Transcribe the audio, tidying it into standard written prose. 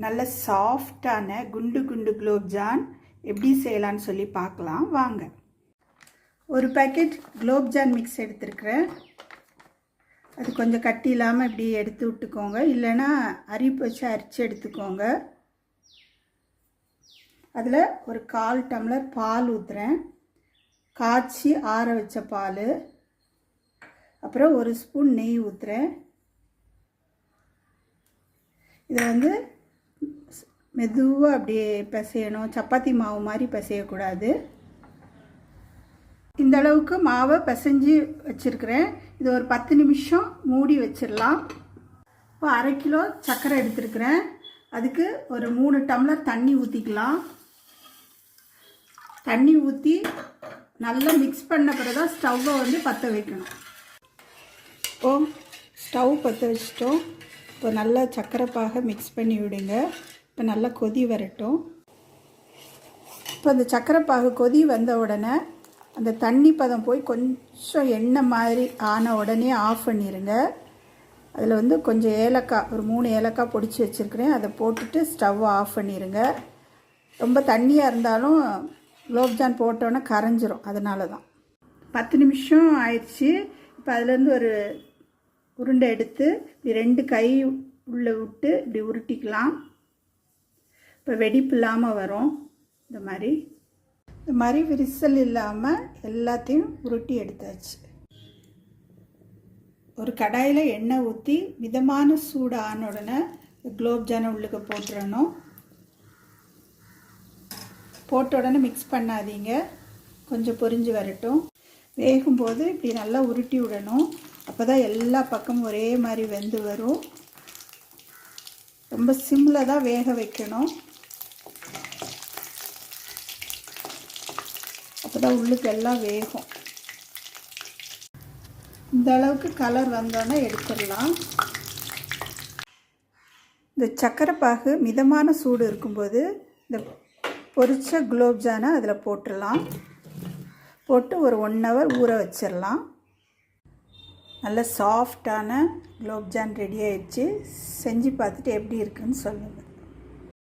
நல்ல சாஃப்டான குண்டு குண்டு குலோப்ஜான் எப்படி செய்யலான்னு சொல்லி பார்க்கலாம் வாங்க. ஒரு பேக்கெட் குலோப்ஜான் மிக்ஸ் எடுத்துருக்கிறேன். அது கொஞ்சம் கட்டி இல்லாமல் இப்படி எடுத்து விட்டுக்கோங்க, இல்லைன்னா அரிப்பு வச்சு அரிச்சு எடுத்துக்கோங்க. அதில் ஒரு 1/4 டம்ளர் பால் ஊற்றுறேன், காய்ச்சி ஆற வச்ச பால். அப்புறம் 1 ஸ்பூன் நெய் ஊற்றுறேன். இதை மெதுவாக அப்படியே பிசையணும், சப்பாத்தி மாவு மாதிரி பிசையக்கூடாது. இந்த அளவுக்கு மாவை பிசைஞ்சு வச்சுருக்கிறேன். இது ஒரு 10 நிமிஷம் மூடி வச்சிடலாம். இப்போ 1/2 கிலோ சர்க்கரை எடுத்துருக்கிறேன். அதுக்கு ஒரு 3 டம்ளர் தண்ணி ஊற்றிக்கலாம். தண்ணி ஊற்றி நல்லா மிக்ஸ் பண்ண பிறகு தான் ஸ்டவ்வை பற்ற வைக்கணும். இப்போ ஸ்டவ் பற்ற வச்சிட்டோம். இப்போ நல்லா சர்க்கரை பாகை மிக்ஸ் பண்ணி விடுங்க. இப்போ நல்லா கொதி வரட்டும். இப்போ அந்த சர்க்கரை பாகு கொதி வந்த உடனே அந்த தண்ணி பதம் போய் கொஞ்சம் எண்ணெய் மாதிரி ஆன உடனே ஆஃப் பண்ணிடுங்க. அதில் கொஞ்சம் ஏலக்காய், ஒரு 3 ஏலக்காய் பொடிச்சு வச்சுருக்கிறேன், அதை போட்டுட்டு ஸ்டவ்வை ஆஃப் பண்ணிடுங்க. ரொம்ப தண்ணியாக இருந்தாலும் குலோப்ஜான் போட்டோன்னே கரைஞ்சிரும், அதனால தான். 10 நிமிஷம் ஆயிடுச்சு. இப்போ அதுலேருந்து ஒரு உருண்டை எடுத்து இப்படி 2 கை உள்ளே விட்டு இப்படி உருட்டிக்கலாம். இப்போ வெடிப்பு இல்லாமல் வரும். இந்த மாதிரி விரிசல் இல்லாமல் எல்லாத்தையும் உருட்டி எடுத்தாச்சு. ஒரு கடாயில் எண்ணெய் ஊற்றி மிதமான சூடு ஆன உடனே குலோப்ஜானை உள்ளுக்கு போட்டுறணும். போட்ட உடனே மிக்ஸ் பண்ணாதீங்க, கொஞ்சம் பொரிஞ்சு வரட்டும். வேகும்போது இப்படி நல்லா உருட்டி விடணும். அப்போ தான் எல்லா பக்கமும் ஒரே மாதிரி வெந்து வரும். ரொம்ப சிம்மில் தான் வேக வைக்கணும். அப்போ தான் உள்ளுக்கு எல்லாம் வேகும். இந்த அளவுக்கு கலர் வந்தோன்னே எடுத்துடலாம். இந்த சர்க்கரை பாகு மிதமான சூடு இருக்கும்போது இந்த பொரிச்ச குலோப்ஜானை அதில் போட்டுடலாம். போட்டு ஒரு 1 ஹவர் ஊற வச்சிடலாம். நல்ல சாஃப்டான குலோப்ஜான் ரெடி ஆயிடுச்சு. செஞ்சு பார்த்துட்டு எப்படி இருக்குன்னு சொல்லுங்கள்.